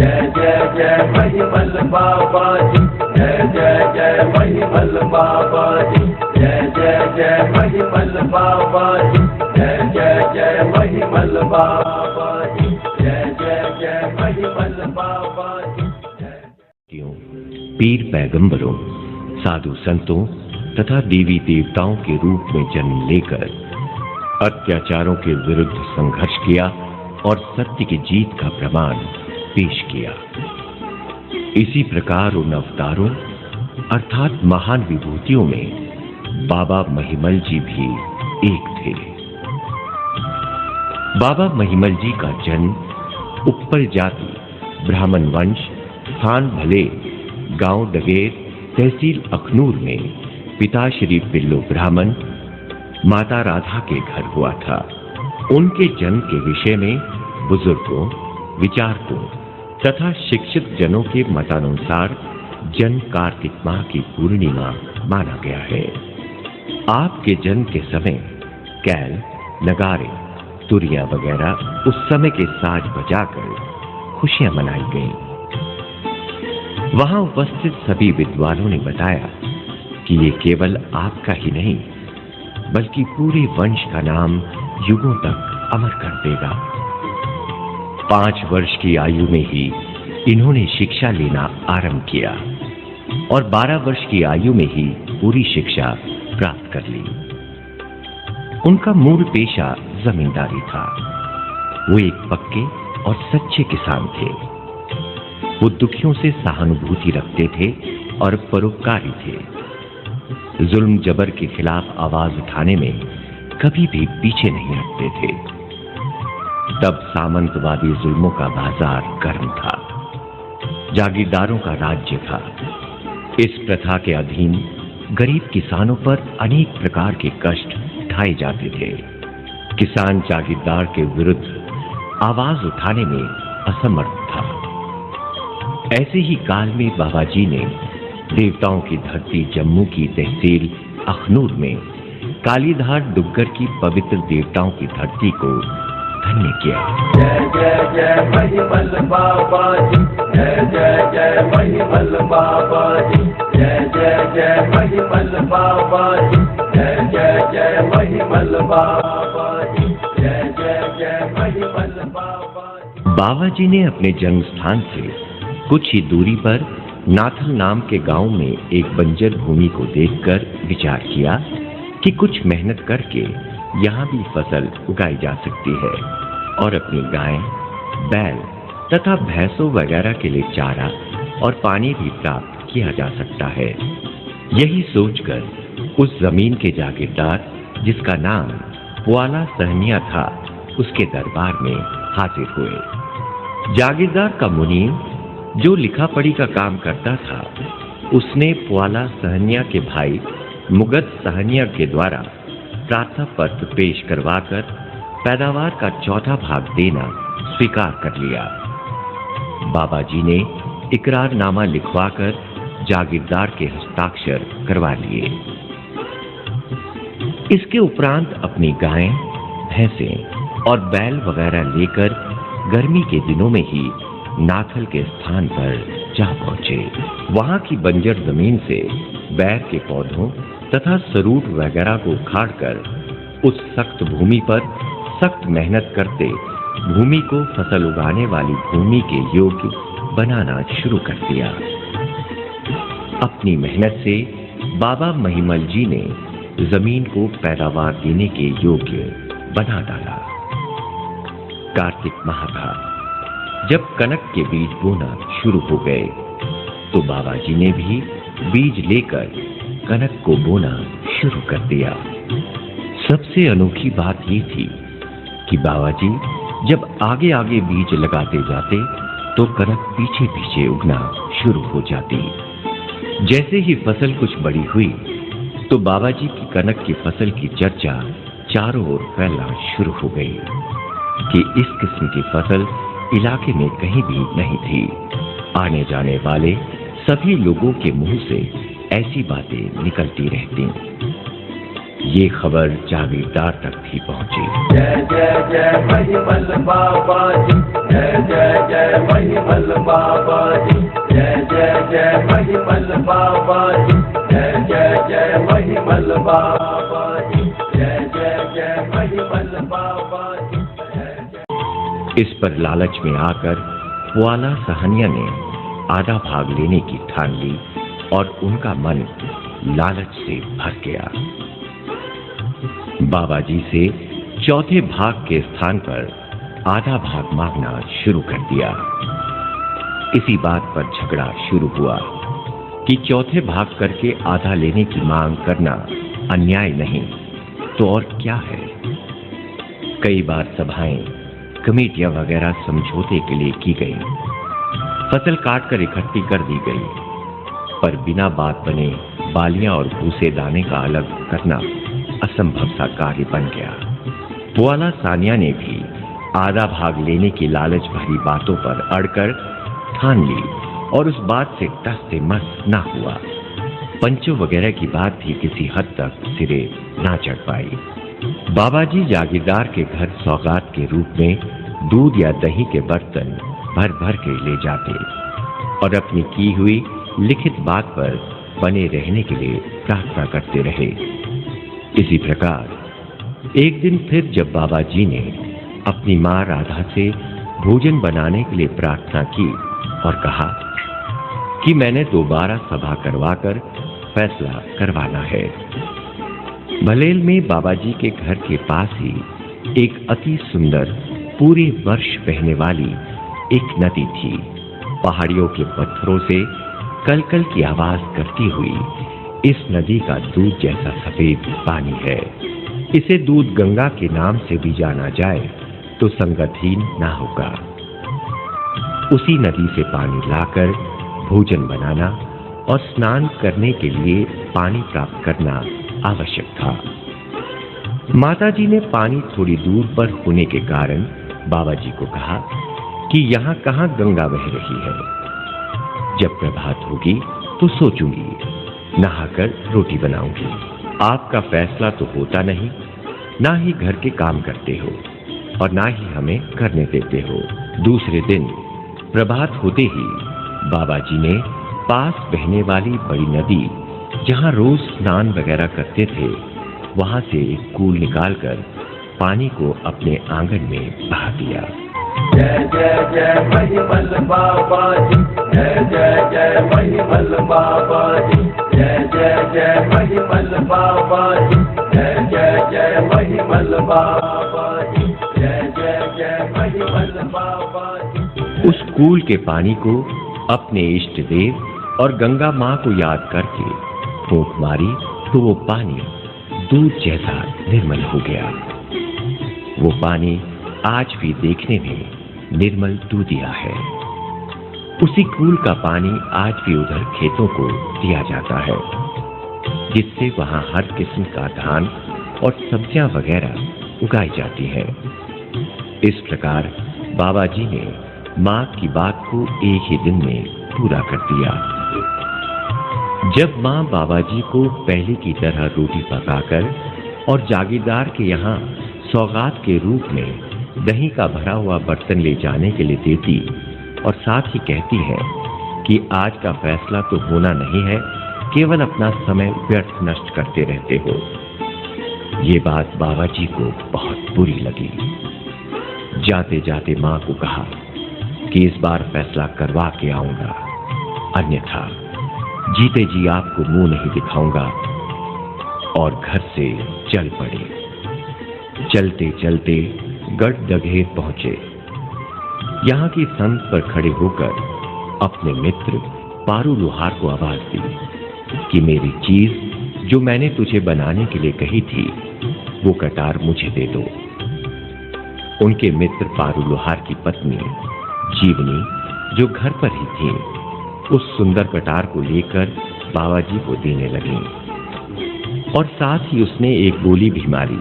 जय जय जय महिमल बाबा जी, जय जय जय महिमल बाबा जी, जय जय जय महिमल बाबा जी, जय जय जय महिमल बाबा जी, जय जय जय महिमल बाबा जी। पीर पैगंबरों, साधु संतों तथा देवी देवताओं के रूप में जन्म लेकर अत्याचारों के विरुद्ध संघर्ष किया और सत्य की जीत का प्रमाण पेश किया। इसी प्रकार उन अवतारों अर्थात महान विभूतियों में बाबा महिमल जी भी एक थे। बाबा महिमल जी का जन्म उप्पर जाति ब्राह्मण वंश, स्थान भले, गांव डगेर, तहसील अखनूर में पिता श्री पिल्लो ब्राह्मण, माता राधा के घर हुआ था। उनके जन्म के विषय में बुजुर्गों, विचारकों तथा शिक्षित जनों के मतानुसार जन्म कार्तिक माह की पूर्णिमा माना गया है। आपके जन्म के समय कैल, नगारे, तुरिया वगैरह उस समय के साज बजाकर खुशियां मनाई गईं। वहां उपस्थित सभी विद्वानों ने बताया कि ये केवल आपका ही नहीं बल्कि पूरे वंश का नाम युगों तक अमर कर देगा। 5 वर्ष की आयु में ही इन्होंने शिक्षा लेना आरंभ किया और 12 वर्ष की आयु में ही पूरी शिक्षा प्राप्त कर ली। उनका मूल पेशा जमींदारी था। वो एक पक्के और सच्चे किसान थे। वो दुखियों से सहानुभूति रखते थे और परोपकारी थे। जुल्म जबर के खिलाफ आवाज उठाने में कभी भी पीछे नहीं हटते थे। तब सामंतवादी जुल्मों का बाजार गर्म था, जागीरदारों का राज्य था। इस प्रथा के अधीन गरीब किसानों पर अनेक प्रकार के कष्ट ढाए जाते थे। किसान जागीरदार के विरुद्ध आवाज उठाने में असमर्थ था। ऐसे ही काल में बाबा जी ने देवताओं की धरती जम्मू की तहसील अखनूर में कालीधार डुग्गर की पवित्र देवताओं की धरती को धन्य किया। जय जय जय महिमल बाबा जी, जय जय जय महिमल बाबा जी, जय जय जय महिमल बाबा जी, जय जय जय महिमल बाबा जी, जय जय जय महिमल बाबा जी। बाबा जी ने अपने जन्म स्थान से कुछ ही दूरी पर नाथल नाम के गांव में एक बंजर भूमि को देखकर विचार किया कि कुछ मेहनत करके यहाँ भी फसल उगाई जा सकती है और अपनी गाय, बैल तथा भैंसों वगैरह के लिए चारा और पानी भी प्राप्त किया जा सकता है। यही सोचकर उस जमीन के जागीरदार, जिसका नाम पुआला सहनिया था, उसके दरबार में हाजिर हुए। जागीरदार का मुनीम, जो लिखा पढ़ी का काम करता था, उसने पुआला सहनिया के भाई मुगत सहनिया के द्वारा प्रार्थना पत्र पेश करवाकर पैदावार का 4था भाग देना स्वीकार कर लिया। बाबा जी ने इकरारनामा लिखवाकर जागीरदार के हस्ताक्षर करवा लिए। इसके उपरांत अपनी गायें, भैंसें और बैल वगैरह लेकर गर्मी के दिनों में ही नाथल के स्थान पर जा पहुंचे। वहां की बंजर जमीन से बैर के पौधों तथा सरूट वगैरह को उखाड़कर उस सख्त भूमि पर सख्त मेहनत करते भूमि को फसल उगाने वाली भूमि के योग्य बनाना शुरू कर दिया। अपनी मेहनत से बाबा महिमल जी ने जमीन को पैदावार देने के योग्य बना डाला। कार्तिक माह था। जब कनक के बीज बोना शुरू हो गए तो बाबा जी ने भी बीज लेकर कनक को बोना शुरू कर दिया। सबसे अनोखी बात ये थी कि बाबा जी जब आगे आगे बीज लगाते जाते तो कनक पीछे पीछे उगना शुरू हो जाती। जैसे ही फसल कुछ बड़ी हुई तो बाबा जी की कनक की फसल की चर्चा चारों ओर फैलना शुरू हो गई कि इस किस्म की फसल इलाके में कहीं भी नहीं थी। आने जाने वाले सभी लोगों के मुंह से ऐसी बातें निकलती रहती। ये खबर जागीरदार तक भी पहुंची। जय जय जय महिमल बाबा जी, जय जय जय महिमल बाबा जी, जय जय जय महिमल बाबा जी, जय जय जय महिमल बाबा जी, जय जय जय महिमल बाबा जी, जय जय। इस पर लालच में आकर ग्वाला सहनिया ने आधा भाग लेने की ठान ली और उनका मन लालच से भर गया। बाबा जी से चौथे भाग के स्थान पर आधा भाग मांगना शुरू कर दिया। इसी बात पर झगड़ा शुरू हुआ कि चौथे भाग करके आधा लेने की मांग करना अन्याय नहीं तो और क्या है। कई बार सभाएं, कमेटियां वगैरह समझौते के लिए की गई, फसल काटकर इकट्ठी कर दी गई, पर बिना बात बने बालियां और भूसे दाने का अलग करना असंभव सा कार्य बन गया। ग्वाला सानिया ने भी आधा भाग लेने की लालच भरी बातों पर अड़कर ठान ली और उस बात से टस से मस ना हुआ। पंचों वगैरह की बात भी किसी हद तक सिरे ना चढ़ पाई। बाबा जी जागीरदार के घर सौगात के रूप में दूध या दही के बर्तन भर भर के ले जाते और अपनी की हुई लिखित बात पर बने रहने के लिए प्रार्थना करते रहे। इसी प्रकार एक दिन फिर जब बाबा जी ने अपनी मां राधा से भोजन बनाने के लिए प्रार्थना की और कहा कि मैंने दोबारा सभा करवाकर फैसला करवाना है। भलेल में बाबा जी के घर के पास ही एक अति सुंदर पूरे वर्ष बहने वाली एक नदी थी। पहाड़ियों के पत्थरों से कलकल की आवाज करती हुई इस नदी का दूध जैसा सफेद पानी है। इसे दूध गंगा के नाम से भी जाना जाए तो संगतहीन ना होगा। उसी नदी से पानी लाकर भोजन बनाना और स्नान करने के लिए पानी प्राप्त करना आवश्यक था। माताजी ने पानी थोड़ी दूर पर होने के कारण बाबा जी को कहा कि यहाँ कहाँ गंगा बह रही है। जब प्रभात होगी तो सोचूंगी, नहाकर रोटी बनाऊंगी। आपका फैसला तो होता नहीं, ना ही घर के काम करते हो और ना ही हमें करने देते हो। दूसरे दिन प्रभात होते ही बाबा जी ने पास बहने वाली बड़ी नदी, जहां रोज स्नान वगैरह करते थे, वहां से एक कूल निकालकर पानी को अपने आंगन में बहा दिया। जय जय जय महिमल बाबा जी, जय जय जय महिमल बाबा जी, जय जय जय महिमल बाबा जी, जय जय जय महिमल बाबा जी, जय जय जय महिमल बाबा जी। उस कूल के पानी को अपने इष्ट देव और गंगा माँ को याद करके फूंक मारी तो वो पानी दूध जैसा निर्मल हो गया। वो पानी आज भी देखने में निर्मल दूधिया है। उसी कूल का पानी आज भी उधर खेतों को दिया जाता है, जिससे वहां हर किस्म का धान और सब्जियां वगैरह उगाई जाती है। इस प्रकार बाबा जी ने माँ की बात को एक ही दिन में पूरा कर दिया। जब माँ बाबा जी को पहले की तरह रोटी पकाकर और जागीरदार के यहाँ सौगात के रूप में दही का भरा हुआ बर्तन ले जाने के लिए देती और साथ ही कहती है कि आज का फैसला तो होना नहीं है, केवल अपना समय व्यर्थ नष्ट करते रहते हो। ये बात बाबा जी को बहुत बुरी लगी। जाते जाते माँ को कहा कि इस बार फैसला करवा के आऊंगा, अन्यथा जीते जी आपको मुंह नहीं दिखाऊंगा। और घर से चल पड़े। चलते चलते गढ़ दघेर पहुंचे। यहाँ की संत पर खड़े होकर अपने मित्र पारू लोहार को आवाज दी कि मेरी चीज जो मैंने तुझे बनाने के लिए कही थी वो कटार मुझे दे दो। उनके मित्र पारू लोहार की पत्नी जीवनी, जो घर पर ही थी, उस सुंदर कटार को लेकर बाबा जी को देने लगी और साथ ही उसने एक बोली भी मारी,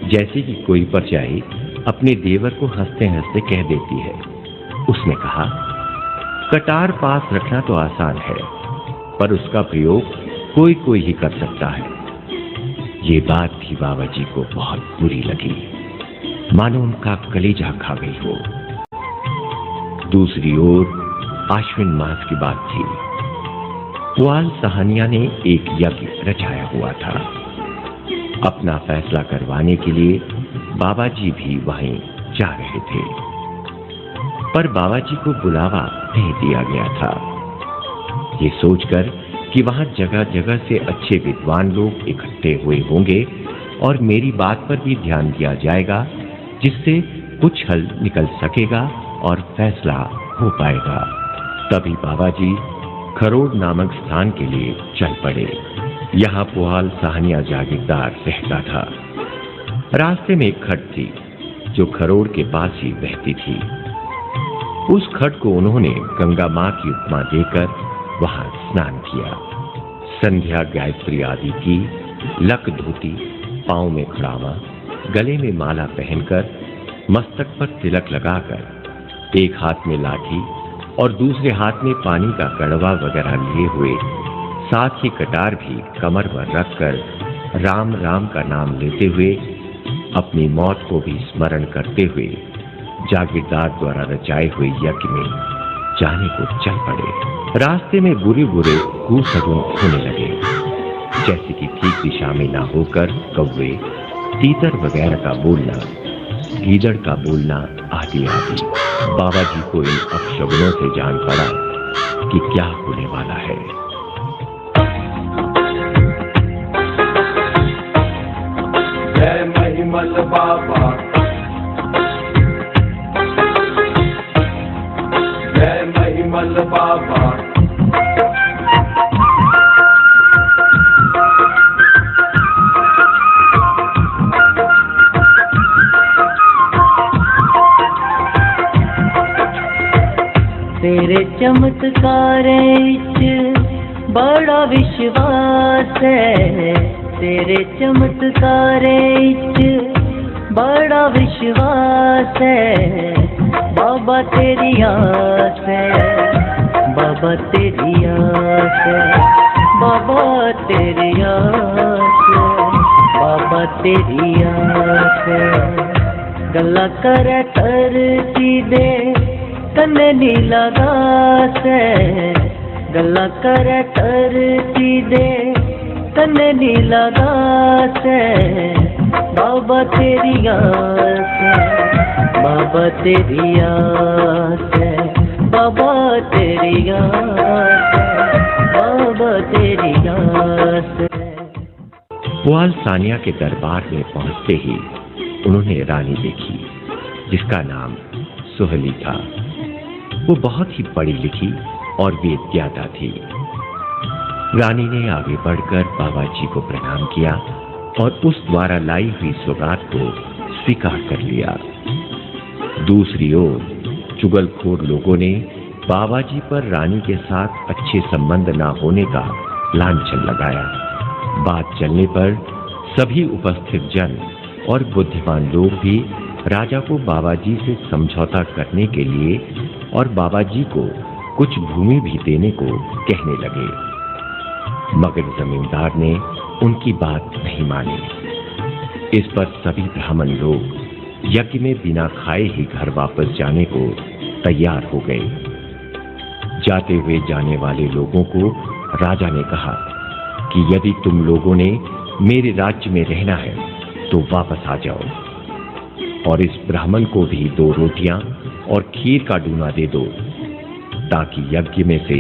जैसे कि कोई परजाई अपने देवर को हंसते हंसते कह देती है। उसने कहा, कटार पास रखना तो आसान है, पर उसका प्रयोग कोई कोई ही कर सकता है। ये बात भी बाबा जी को बहुत बुरी लगी, मानो उनका कलेजा खा गई हो। दूसरी ओर आश्विन मास की बात थी। पुआल साहनिया ने एक यज्ञ रचाया हुआ था। अपना फैसला करवाने के लिए बाबा जी भी वहीं जा रहे थे, पर बाबा जी को बुलावा नहीं दिया गया था। ये सोचकर कि वहां जगह जगह से अच्छे विद्वान लोग इकट्ठे हुए होंगे और मेरी बात पर भी ध्यान दिया जाएगा, जिससे कुछ हल निकल सकेगा और फैसला हो पाएगा, तभी बाबा जी खरोड़ नामक स्थान के लिए चल पड़े। यहाँ पुआल साहनिया जागीरदार रहता था। रास्ते में एक खड्ड थी जो खरोड़ के पास ही बहती थी। उस खड्ड को उन्होंने गंगा मां की उपमा देकर वहां स्नान किया। संध्या गायत्री आदि की, लक धोती, पांव में खड़ावा, गले में माला पहनकर, मस्तक पर तिलक लगाकर, एक हाथ में लाठी और दूसरे हाथ में पानी का कड़वा वगैरह लिए हुए, साथ ही कटार भी कमर पर रखकर राम राम का नाम लेते हुए, अपनी मौत को भी स्मरण करते हुए जागीरदार द्वारा रचाए हुए यज्ञ में जाने को चल पड़े। रास्ते में बुरे बुरे गुसगुन होने लगे, जैसे कि ठीक दिशा में ना होकर कौवे, तीतर वगैरह का बोलना, गीदड़ का बोलना आदि आदि। बाबा जी को इन अपशगुनों से जान पड़ा कि क्या होने वाला है। जय महिमल बाबा, जय महिमल बाबा। तेरे चमत्कार बड़ा विश्वास है, तेरे चमत्कार बड़ा विश्वास है। बाबा तेरी आस है, बाबा तेरी आस है, बाबा तेरी आस है, बाबा तेरी आस है। गला कर सीधे कन्ने नीला घास है, गला कर सीधे कन्ने नीला घास है। बाबा तेरी आस है, बाबा तेरी आस है, बाबा तेरी आस है, बाबा तेरी आस है। पुआल सानिया के दरबार में पहुंचते ही उन्होंने रानी देखी, जिसका नाम सुहली था। वो बहुत ही पढ़ी लिखी और वेदज्ञाता थी। रानी ने आगे बढ़कर बाबा जी को प्रणाम किया और उस द्वारा लाई हुई सौगात को स्वीकार कर लिया। दूसरी ओर चुगलखोर लोगों ने बाबा जी पर रानी के साथ अच्छे संबंध ना होने का लांछन लगाया। बात चलने पर सभी उपस्थित जन और बुद्धिमान लोग भी राजा को बाबा जी से समझौता करने के लिए और बाबा जी को कुछ भूमि भी देने को कहने लगे, मगर जमींदार ने उनकी बात नहीं मानी। इस पर सभी ब्राह्मण लोग यज्ञ में बिना खाए ही घर वापस जाने को तैयार हो गए। जाते हुए जाने वाले लोगों को राजा ने कहा कि यदि तुम लोगों ने मेरे राज्य में रहना है तो वापस आ जाओ, और इस ब्राह्मण को भी 2 रोटियां और खीर का डूना दे दो, ताकि यज्ञ में से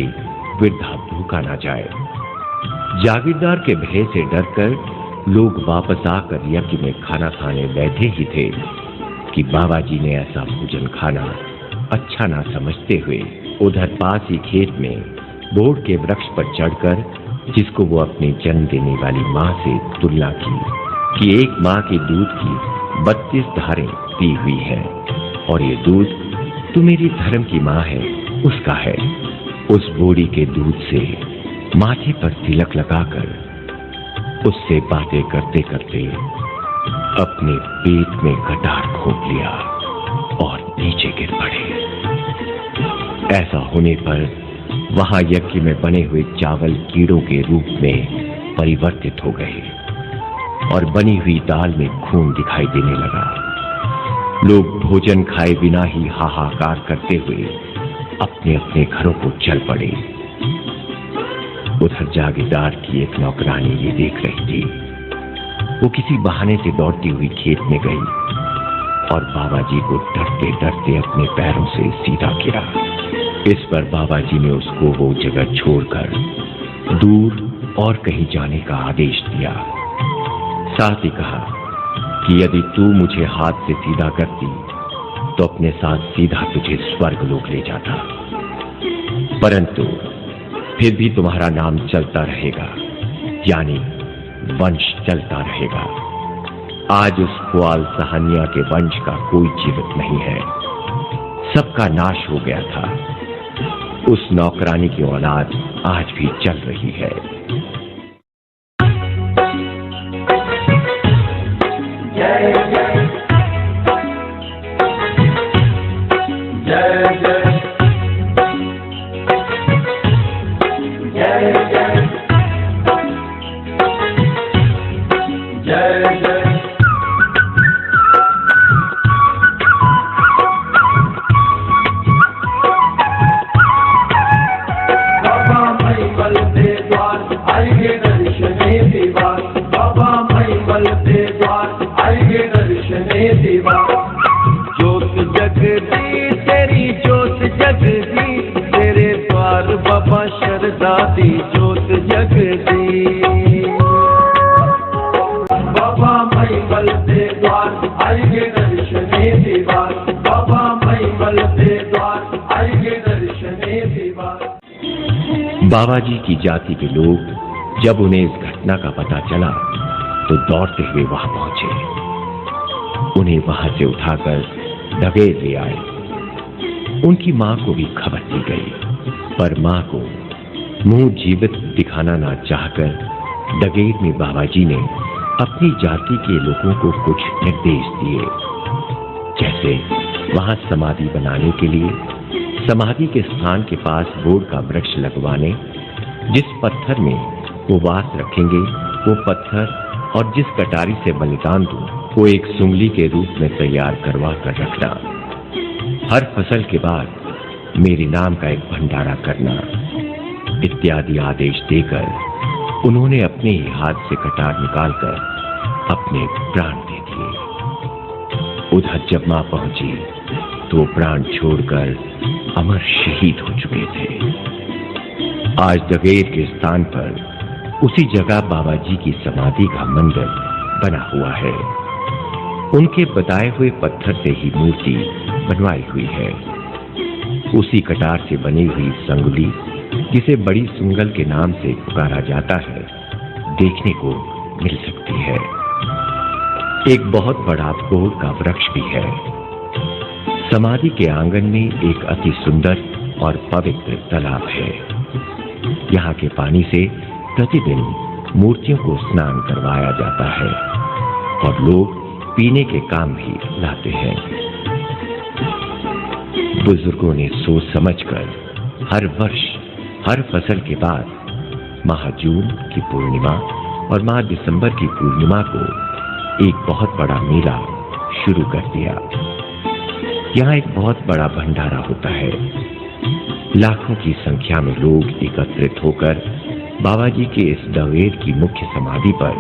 वृद्धा भूखा ना जाए। जागीरदार के भय से डरकर लोग वापस आकर यज्ञ में खाना खाने बैठे ही थे कि बाबा जी ने ऐसा भोजन खाना अच्छा ना समझते हुए उधर पास ही खेत में बोड़ के वृक्ष पर चढ़कर, जिसको वो अपनी जन्म देने वाली माँ से तुलना की कि एक माँ के दूध की 32 धारें पी हुई है, और ये दूध तो मेरी धर्म की माँ है उसका है। उस बूढ़ी के दूध से माथे पर तिलक लगाकर उससे बातें करते करते अपने पेट में कटार घोंप लिया और नीचे गिर पड़े। ऐसा होने पर वहां यज्ञ में बने हुए चावल कीड़ों के रूप में परिवर्तित हो गए। और बनी हुई दाल में खून दिखाई देने लगा। लोग भोजन खाए बिना ही हाहाकार करते हुए अपने अपने घरों को चल पड़े। उधर जागीरदार की एक नौकरानी ये देख रही थी। वो किसी बहाने से दौड़ती हुई खेत में गई और बाबा जी को डरते डरते अपने पैरों से सीधा किया। इस पर बाबा जी ने उसको वो जगह छोड़कर दूर और कहीं जाने का आदेश दिया। साथ ही कहा कि यदि तू मुझे हाथ से सीधा करती तो अपने साथ सीधा तुझे स्वर्ग लोक ले जाता, परंतु फिर भी तुम्हारा नाम चलता रहेगा, यानी वंश चलता रहेगा। आज उस ग्वाल सहानिया के वंश का कोई जीवित नहीं है, सबका नाश हो गया था। उस नौकरानी की औलाद आज भी चल रही है। जय जय जय जय जय जय जय बाबा महिमल के द्वार आएंगे दर्शने दीवार, बाबा महिमल के द्वार आएंगे दर्शने दीवार। ज्योत जगदी तेरी ज्योत जगदी, तेरे द्वार बाबा शरदा दी ज्योत जगदी। बाबा महिमल के द्वार आएंगे दर्शने दीवार, बाबा महिमल के द्वार आएंगे दर्शने दीवार। बाबा जी की जाति के लोग जब उन्हें इस घटना का पता चला तो दौड़ते हुए वहां पहुंचे। उन्हें वहां से उठाकर डगेर ले आए। उनकी मां को भी खबर दी गई, पर मां को मुंह जीवित दिखाना ना चाहकर डगेर में बाबा जी ने अपनी जाति के लोगों को कुछ निर्देश दिए, जैसे वहां समाधि बनाने के लिए समाधि के स्थान के पास बोर्ड का वृक्ष लगवाने, जिस पत्थर में वो वास रखेंगे वो पत्थर और जिस कटारी से बलिदान दूं वो एक सुंगली के रूप में तैयार करवा कर रखना। हर फसल के बाद मेरे नाम का एक भंडारा करना इत्यादि आदेश देकर उन्होंने अपने ही हाथ से कटार निकालकर अपने प्राण दे दिए। उधर जब मां पहुंची तो प्राण छोड़कर अमर शहीद हो चुके थे। आज डगेर के स्थान पर उसी जगह बाबा जी की समाधि का मंदिर बना हुआ है। उनके बताए हुए पत्थर से ही मूर्ति बनवाई हुई है। उसी कटार से बनी हुई संगुली, जिसे बड़ी सुंगल के नाम से पुकारा जाता है, देखने को मिल सकती है। एक बहुत बड़ा बोड़ का वृक्ष भी है। समाधि के आंगन में एक अति सुंदर और पवित्र तालाब है। यहाँ के पानी से प्रतिदिन मूर्तियों को स्नान करवाया जाता है और लोग पीने के काम भी लाते हैं। बुजुर्गों ने सोच समझकर हर वर्ष हर फसल के बाद माह जून की पूर्णिमा और माह दिसंबर की पूर्णिमा को एक बहुत बड़ा मेला शुरू कर दिया। यहाँ एक बहुत बड़ा भंडारा होता है। लाखों की संख्या में लोग एकत्रित होकर बाबा जी के इस डगेर की मुख्य समाधि पर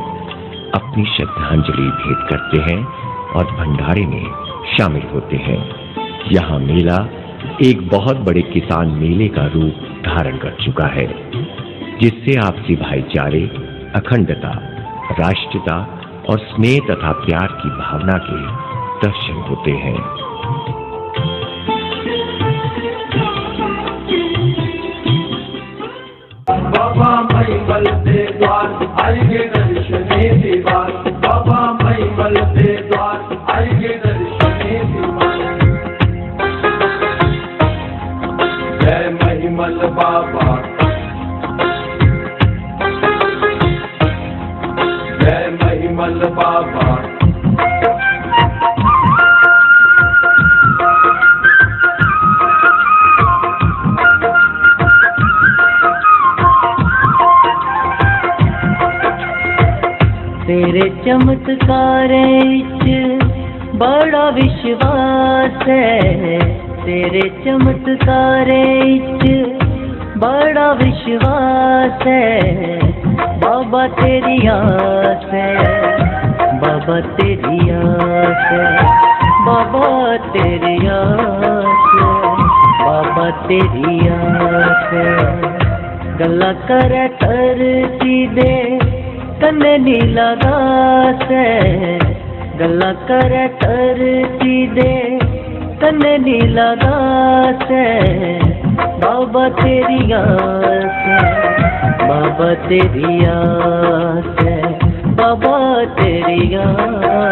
अपनी श्रद्धांजलि भेंट करते हैं और भंडारे में शामिल होते हैं। यहाँ मेला एक बहुत बड़े किसान मेले का रूप धारण कर चुका है, जिससे आपसी भाईचारे, अखंडता, राष्ट्रीयता और स्नेह तथा प्यार की भावना के दर्शन होते हैं। बाबा महिमल के द्वार आएंगे दर्शने दीवार, बाबा महिमल के द्वार आएंगे दर्शने दीवार। जय महिमल बाबा, जय महिमल बाबा। तेरे चमत्कार इच बड़ा विश्वास है, तेरे चमत्कार इच बड़ा विश्वास है। बाबा तेरी आस है, बाबा तेरी आस है, बाबा तेरी आस है, बाबा तेरी आस है। गल्ला करे धरती दे कन्ने नीला घास है, गल्ला करे धरती दे कन्ने नीला घास है। बाबा तेरी आस है, बाबा तेरी आस है, बाबा तेरी आस